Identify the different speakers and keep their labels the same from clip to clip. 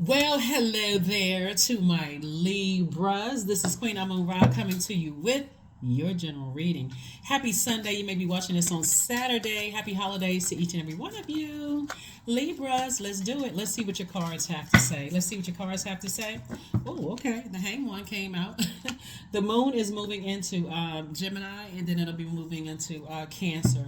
Speaker 1: Well, hello there to my Libras. This is Queen Amun Ra coming to you with your general reading. Happy Sunday. You may be watching this on Saturday. Happy holidays to each and every one of you. Libras, let's do it. Let's see what your cards have to say. Let's see what your cards have to say. Oh, okay. The hang one came out. The moon is moving into Gemini, and then it'll be moving into Cancer.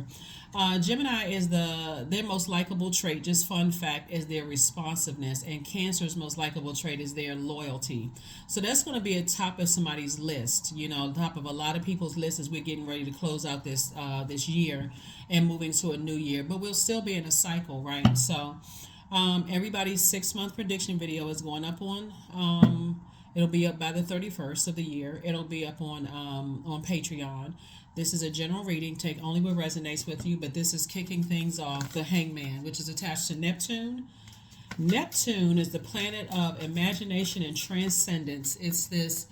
Speaker 1: Gemini is their most likable trait. Just fun fact is their responsiveness, and Cancer's most likable trait is their loyalty. So that's going to be at top of somebody's list. You know, top of a lot of people's list as we're getting ready to close out this year and moving to a new year. But we'll still be in a cycle, right? So everybody's 6 month prediction video is going up on. It'll be up by the 31st of the year. It'll be up on Patreon. This is a general reading. Take only what resonates with you, but this is kicking things off. The Hangman, which is attached to Neptune. Neptune is the planet of imagination and transcendence. It's this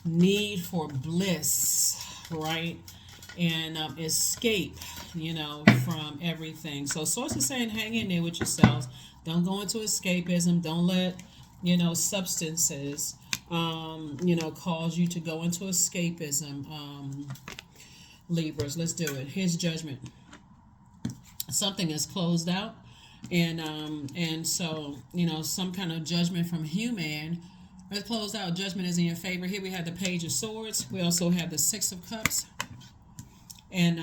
Speaker 1: need for bliss, right? And escape, from everything. So Source is saying hang in there with yourselves. Don't go into escapism. Don't let, substances, cause you to go into escapism. Libras, let's do it. Here's Judgment. Something is closed out, and so some kind of judgment from human is closed out. Judgment is in your favor. Here we have the Page of Swords. We also have the Six of Cups. And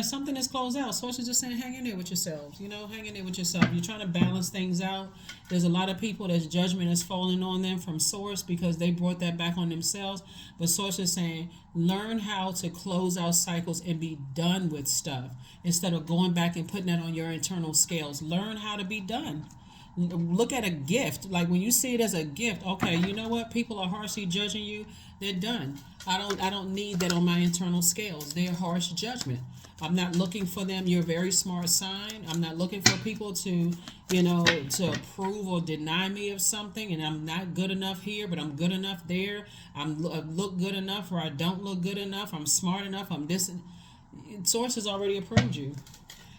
Speaker 1: something is closed out. Source is just saying hang in there with yourselves. Hang in there with yourself. You're trying to balance things out. There's a lot of people that's judgment is falling on them from Source because they brought that back on themselves. But Source is saying learn how to close out cycles and be done with stuff instead of going back and putting that on your internal scales. Learn how to be done. Look at a gift. Like when you see it as a gift, okay, you know what? People are harshly judging you. They're done. I don't need that on my internal scales. They're harsh judgment. I'm not looking for them. You're a very smart sign. I'm not looking for people to approve or deny me of something. And I'm not good enough here, but I'm good enough there. I look good enough, or I don't look good enough. I'm smart enough. I'm this. Source has already approved you.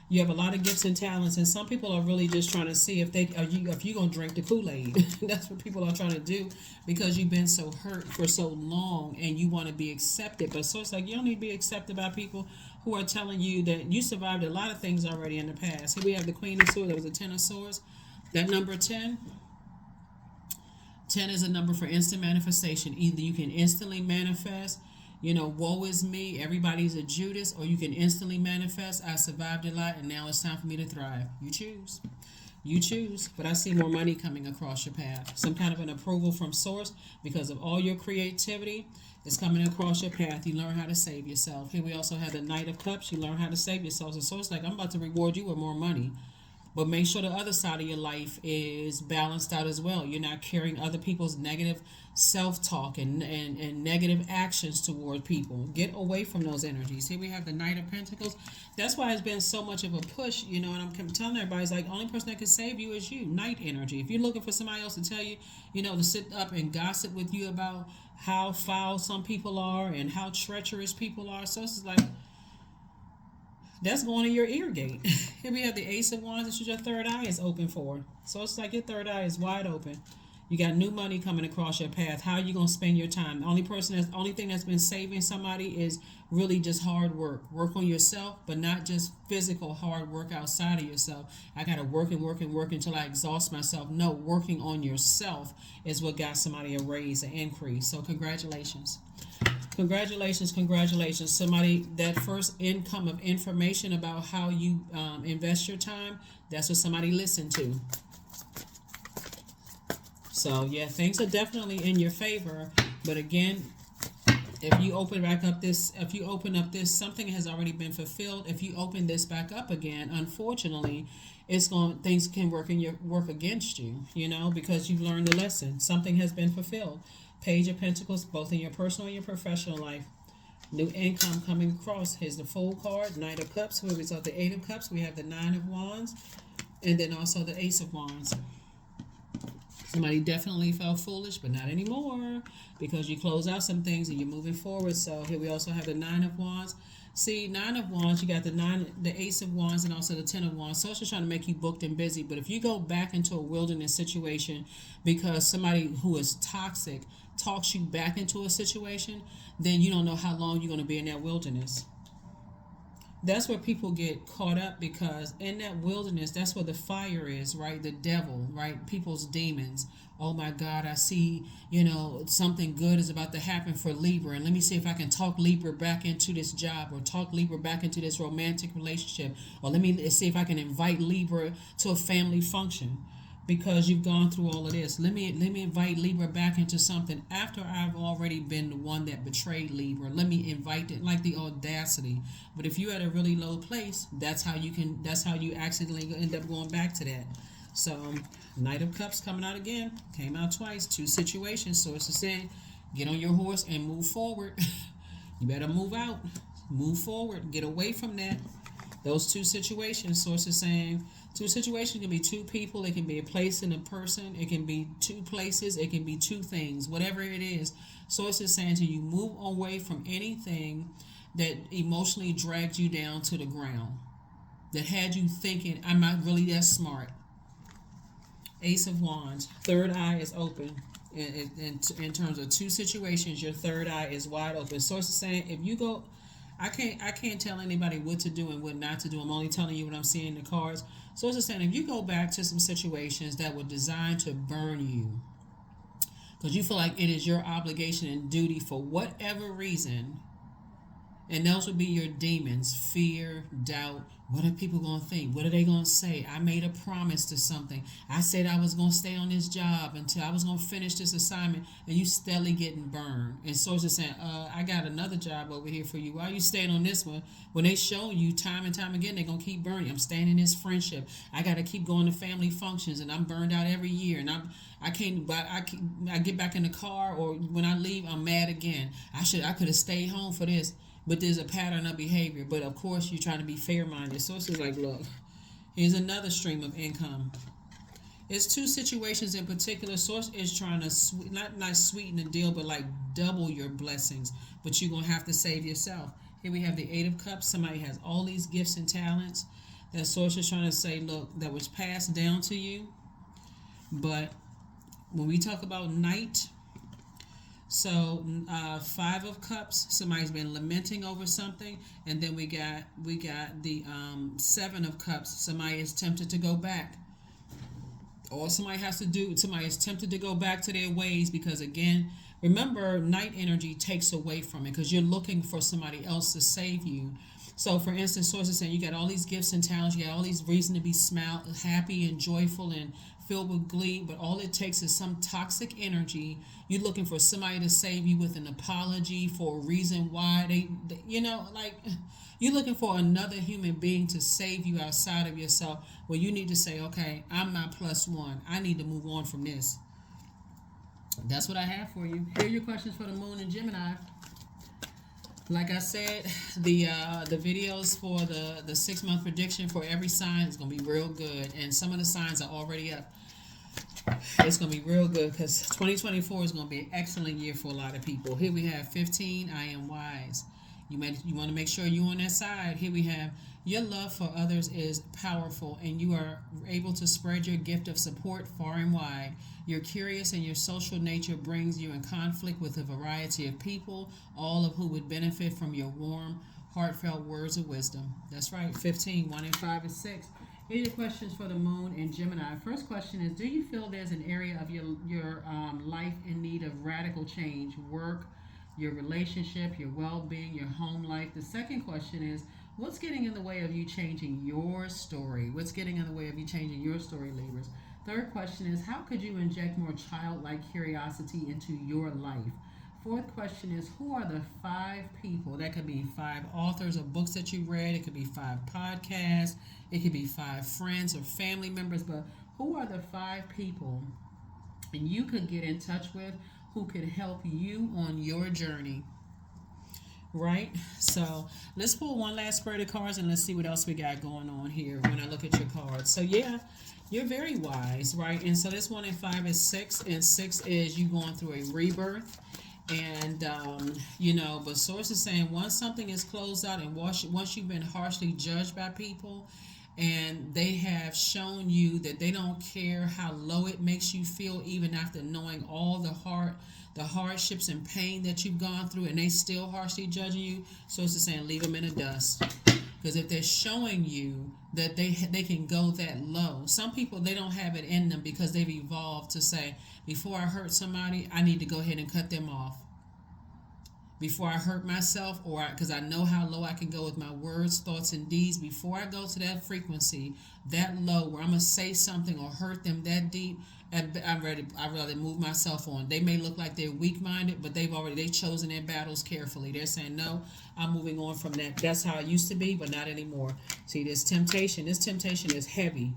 Speaker 1: You have a lot of gifts and talents, and some people are really just trying to see if you're gonna drink the Kool-Aid. That's what people are trying to do because you've been so hurt for so long, and you want to be accepted. But so it's like you don't need to be accepted by people who are telling you that you survived a lot of things already in the past. Here we have the Queen of Swords. That was a Ten of Swords. That number 10. 10 is a number for instant manifestation. Either you can instantly manifest, woe is me, everybody's a Judas, or you can instantly manifest, I survived a lot and now it's time for me to thrive. You choose. You choose. But I see more money coming across your path. Some kind of an approval from Source because of all your creativity is coming across your path. You learn how to save yourself. Here we also have the Knight of Cups. You learn how to save yourself. So Source like, I'm about to reward you with more money. But make sure the other side of your life is balanced out as well. You're not carrying other people's negative self-talk and negative actions toward people. Get away from those energies. Here we have the Knight of Pentacles. That's why it's been so much of a push, and I'm telling everybody, it's like, the only person that can save you is you. Knight energy. If you're looking for somebody else to tell you, to sit up and gossip with you about how foul some people are and how treacherous people are. So it's like, that's going in your ear gate. Here we have the Ace of Wands. This is your third eye is open for. So it's like your third eye is wide open. You got new money coming across your path. How are you going to spend your time? The only thing that's been saving somebody is really just hard work. Work on yourself, but not just physical hard work outside of yourself. I got to work and work and work until I exhaust myself. No, working on yourself is what got somebody a raise, an increase. So congratulations. Congratulations. Somebody, that first income of information about how you invest your time, that's what somebody listened to. So yeah, things are definitely in your favor. But again, if you open up this, something has already been fulfilled. If you open this back up again, unfortunately, things can work against you, because you've learned the lesson. Something has been fulfilled. Page of Pentacles, both in your personal and your professional life. New income coming across. Here's the Fool card, Knight of Cups. Here we have the Eight of Cups. We have the Nine of Wands, and then also the Ace of Wands. Somebody definitely felt foolish, but not anymore, because you close out some things and you're moving forward. So here we also have the Nine of Wands. See, Nine of Wands, you got the Ace of Wands, and also the Ten of Wands. So it's just trying to make you booked and busy. But if you go back into a wilderness situation because somebody who is toxic talks you back into a situation, then you don't know how long you're going to be in that wilderness. That's where people get caught up, because in that wilderness, that's where the fire is, right? The devil, right? People's demons. Oh my God, I see, something good is about to happen for Libra. And let me see if I can talk Libra back into this job, or talk Libra back into this romantic relationship. Or let me see if I can invite Libra to a family function, because you've gone through all of this. Let me invite Libra back into something after I've already been the one that betrayed Libra. Let me invite it, like the audacity. But if you're at a really low place, that's how you accidentally end up going back to that. So Knight of Cups coming out again, came out twice, two situations. So it's saying, get on your horse and move forward. You better move out, move forward, get away from that. Those two situations, source is saying, two situations can be two people, it can be a place and a person, it can be two places, it can be two things, whatever it is. Source is saying to you, move away from anything that emotionally dragged you down to the ground, that had you thinking, I'm not really that smart. Ace of Wands, third eye is open. In terms of two situations, your third eye is wide open. Source is saying, if you go, I can't tell anybody what to do and what not to do. I'm only telling you what I'm seeing in the cards. So it's just saying, if you go back to some situations that were designed to burn you, because you feel like it is your obligation and duty for whatever reason, and those would be your demons: fear, doubt. What are people going to think? What are they going to say? I made a promise to something. I said I was going to stay on this job until I was going to finish this assignment, and you steadily getting burned. And so it's just saying, I got another job over here for you. Why are you staying on this one? When they show you time and time again, they're going to keep burning you. I'm staying in this friendship. I got to keep going to family functions, and I'm burned out every year. And I get back in the car, or when I leave, I'm mad again. I could have stayed home for this. But there's a pattern of behavior. But of course, you're trying to be fair-minded. So it's like, look, here's another stream of income. It's two situations in particular. Source is trying to not sweeten the deal, but like double your blessings. But you're going to have to save yourself. Here we have the Eight of Cups. Somebody has all these gifts and talents. That Source is trying to say, look, that was passed down to you. But when we talk about night, so Five of Cups, somebody's been lamenting over something, and then we got the Seven of Cups. Somebody is tempted to go back. All somebody is tempted to go back to their ways, because again, remember, night energy takes away from it, because you're looking for somebody else to save you. So for instance, Source is saying you got all these gifts and talents, you got all these reasons to be happy and joyful and filled with glee, but all it takes is some toxic energy. You're looking for somebody to save you with an apology for a reason why they you're looking for another human being to save you outside of yourself. Well, you need to say, okay, I'm my plus one. I need to move on from this. That's what I have for you. Here are your questions for the Moon and Gemini. Like I said, the videos for the 6-month prediction for every sign is going to be real good. And some of the signs are already up. It's going to be real good, because 2024 is going to be an excellent year for a lot of people. Here we have 15, I am wise. You want to make sure you're on that side. Here we have, your love for others is powerful, and you are able to spread your gift of support far and wide. You're curious, and your social nature brings you in conflict with a variety of people, all of who would benefit from your warm, heartfelt words of wisdom. That's right, 15, 1 and 5 and 6. Here are your questions for the Moon and Gemini. First question is, do you feel there's an area of your life in need of radical change? Work, your relationship, your well-being, your home life. The second question is, what's getting in the way of you changing your story? What's getting in the way of you changing your story, Libras? Third question is, how could you inject more childlike curiosity into your life? Fourth question is, who are the 5 people? That could be 5 authors of books that you read. It could be 5 podcasts. It could be 5 friends or family members. But who are the 5 people and you could get in touch with who could help you on your journey? right? So let's pull one last spread of cards and let's see what else we got going on here when I look at your cards. So yeah, you're very wise, right? And so this 1 and 5 is 6, and 6 is you going through a rebirth. And but source is saying once something is closed out and once you've been harshly judged by people, and they have shown you that they don't care how low it makes you feel, even after knowing all the hardships and pain that you've gone through, and they still harshly judging you. So it's just saying leave them in the dust. Because if they're showing you that they can go that low, some people, they don't have it in them because they've evolved to say, before I hurt somebody, I need to go ahead and cut them off. Before I hurt myself, or because I know how low I can go with my words, thoughts, and deeds, before I go to that frequency, that low, where I'm going to say something or hurt them that deep, I'd rather move myself on. They may look like they're weak-minded, but they've chosen their battles carefully. They're saying, no, I'm moving on from that. That's how it used to be, but not anymore. See, this temptation is heavy.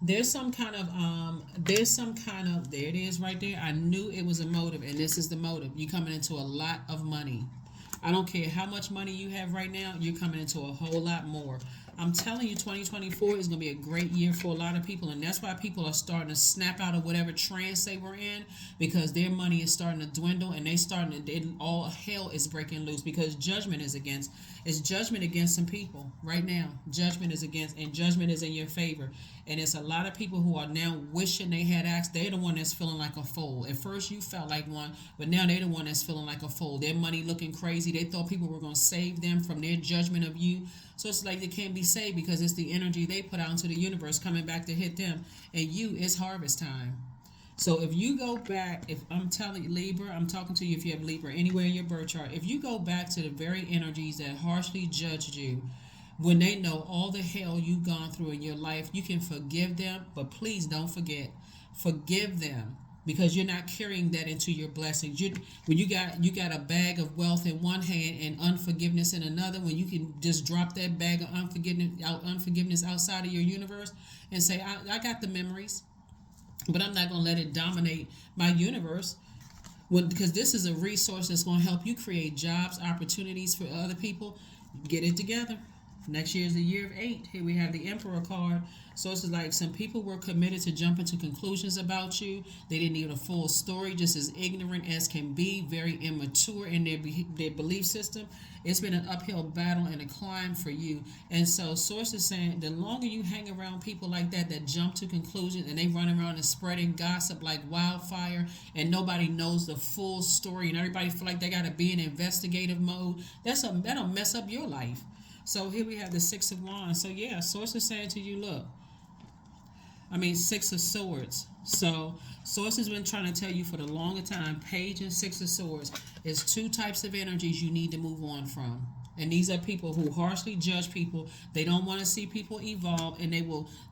Speaker 1: There's some kind of, there it is right there. I knew it was a motive, and this is the motive. You're coming into a lot of money. I don't care how much money you have right now, you're coming into a whole lot more. I'm telling you, 2024 is going to be a great year for a lot of people, and that's why people are starting to snap out of whatever trance they were in, because their money is starting to dwindle, and all hell is breaking loose, because judgment is judgment against some people right now. Judgment is in your favor, and it's a lot of people who are now wishing they had asked. They're the one that's feeling like a fool. At first you felt like one, but now they're the one that's feeling like a fool. Their money looking crazy. They thought people were going to save them from their judgment of you. So it's like they can't be saved because it's the energy they put out into the universe coming back to hit them. And it's harvest time. So if you go back, if I'm telling you, Libra, I'm talking to you if you have Libra anywhere in your birth chart. If you go back to the very energies that harshly judged you, when they know all the hell you've gone through in your life, you can forgive them, but please don't forgive them, because you're not carrying that into your blessings. When you got a bag of wealth in one hand and unforgiveness in another, when you can just drop that bag of unforgiveness outside of your universe and say, I got the memories, but I'm not going to let it dominate my universe. Because this is a resource that's going to help you create jobs, opportunities for other people. Get it together. Next year is the year of 8. Here we have the Emperor card. So it's like some people were committed to jumping to conclusions about you. They didn't need a full story, just as ignorant as can be, very immature in their belief system. It's been an uphill battle and a climb for you. And so Source is saying the longer you hang around people like that jump to conclusions, and they run around and spreading gossip like wildfire, and nobody knows the full story, and everybody feel like they got to be in investigative mode, that'll mess up your life. So here we have the 6 of Wands. So yeah, Source is saying to you, look, 6 of Swords. So Source has been trying to tell you for the longer time, Page and 6 of Swords is 2 types of energies you need to move on from. And these are people who harshly judge people. They don't want to see people evolve, and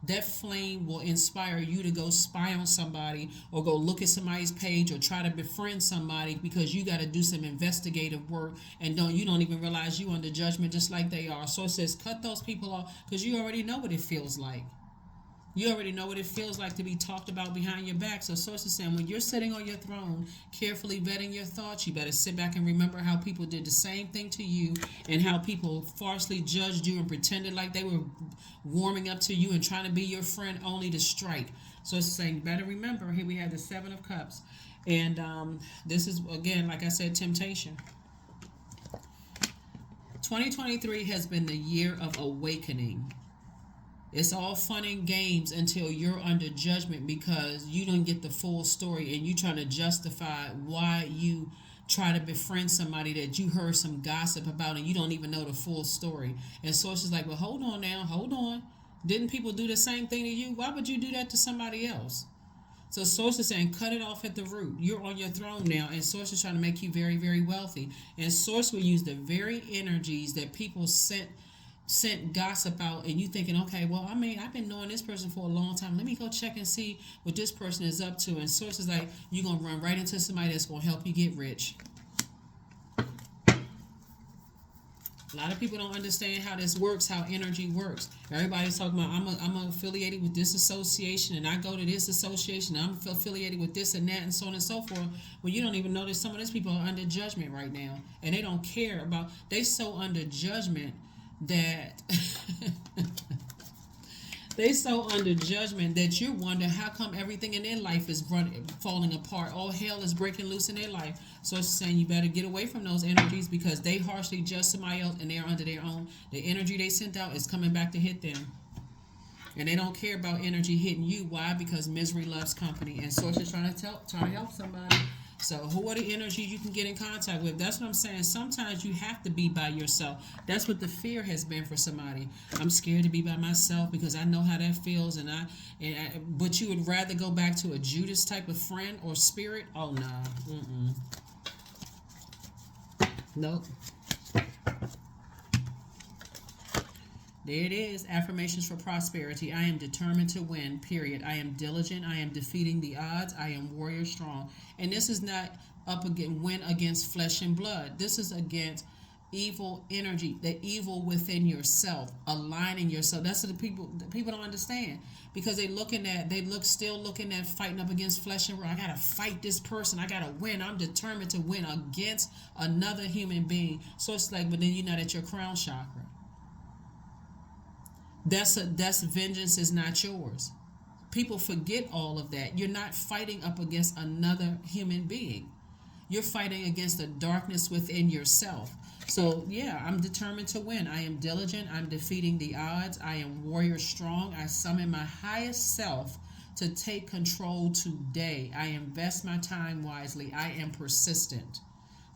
Speaker 1: that flame will inspire you to go spy on somebody or go look at somebody's page or try to befriend somebody, because you got to do some investigative work, and you don't even realize you under judgment just like they are. So it says cut those people off, because you already know what it feels like. You already know what it feels like to be talked about behind your back. So Source is saying when you're sitting on your throne, carefully vetting your thoughts, you better sit back and remember how people did the same thing to you, and how people falsely judged you and pretended like they were warming up to you and trying to be your friend only to strike. So it's saying better remember. Here we have the 7 of Cups. And this is, again, like I said, temptation. 2023 has been the year of awakening. It's all fun and games until you're under judgment, because you don't get the full story, and you trying to justify why you try to befriend somebody that you heard some gossip about, and you don't even know the full story. And Source is like, well, hold on now, hold on. Didn't people do the same thing to you? Why would you do that to somebody else? So Source is saying cut it off at the root. You're on your throne now, and Source is trying to make you very, very wealthy. And Source will use the very energies that people sent gossip out, and you thinking, okay, well, I've been knowing this person for a long time. Let me go check and see what this person is up to. And Source is like, you're going to run right into somebody that's going to help you get rich. A lot of people don't understand how this works, how energy works. Everybody's talking about I'm affiliated with this association, and I go to this association, and I'm affiliated with this and that, and so on and so forth. Well, you don't even know that some of these people are under judgment right now, and they don't care about. They so under judgment that they so under judgment that you wonder how come everything in their life is falling apart. All hell is breaking loose in their life. So it's saying you better get away from those energies because they harshly judge somebody else and they're under their own. The energy they sent out is coming back to hit them. And they don't care about energy hitting you. Why? Because misery loves company. And Source is trying to help somebody. So who are the energies you can get in contact with? That's what I'm saying. Sometimes you have to be by yourself. That's what the fear has been for somebody. I'm scared to be by myself because I know how that feels, but you would rather go back to a Judas type of friend or spirit? Oh no. Nope. There it is. Affirmations for prosperity. I am determined to win, period. I am diligent. I am defeating the odds. I am warrior strong. And this is not win against flesh and blood. This is against evil energy, the evil within yourself, aligning yourself. That's what the people don't understand because still looking at fighting up against flesh and blood. I gotta fight this person. I gotta win. I'm determined to win against another human being. So it's like, but then you're not at your crown chakra. That's vengeance is not yours. People forget all of that. You're not fighting up against another human being. You're fighting against the darkness within yourself. So yeah, I'm determined to win. I am diligent. I'm defeating the odds. I am warrior strong. I summon my highest self to take control today. I invest my time wisely. I am persistent.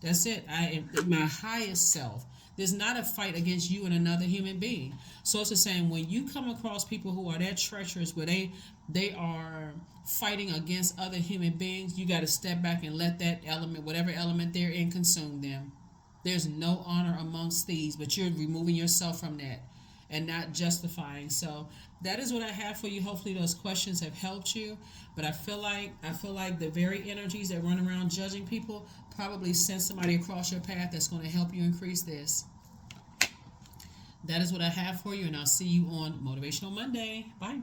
Speaker 1: That's it. I am my highest self. There's not a fight against you and another human being. So it's the same when you come across people who are that treacherous where they are fighting against other human beings, you got to step back and let that element, whatever element they're in, consume them. There's no honor amongst thieves, but you're removing yourself from that and not justifying. So that is what I have for you. Hopefully those questions have helped you. But I feel like the very energies that run around judging people probably send somebody across your path that's going to help you increase this. That is what I have for you, and I'll see you on Motivational Monday. Bye.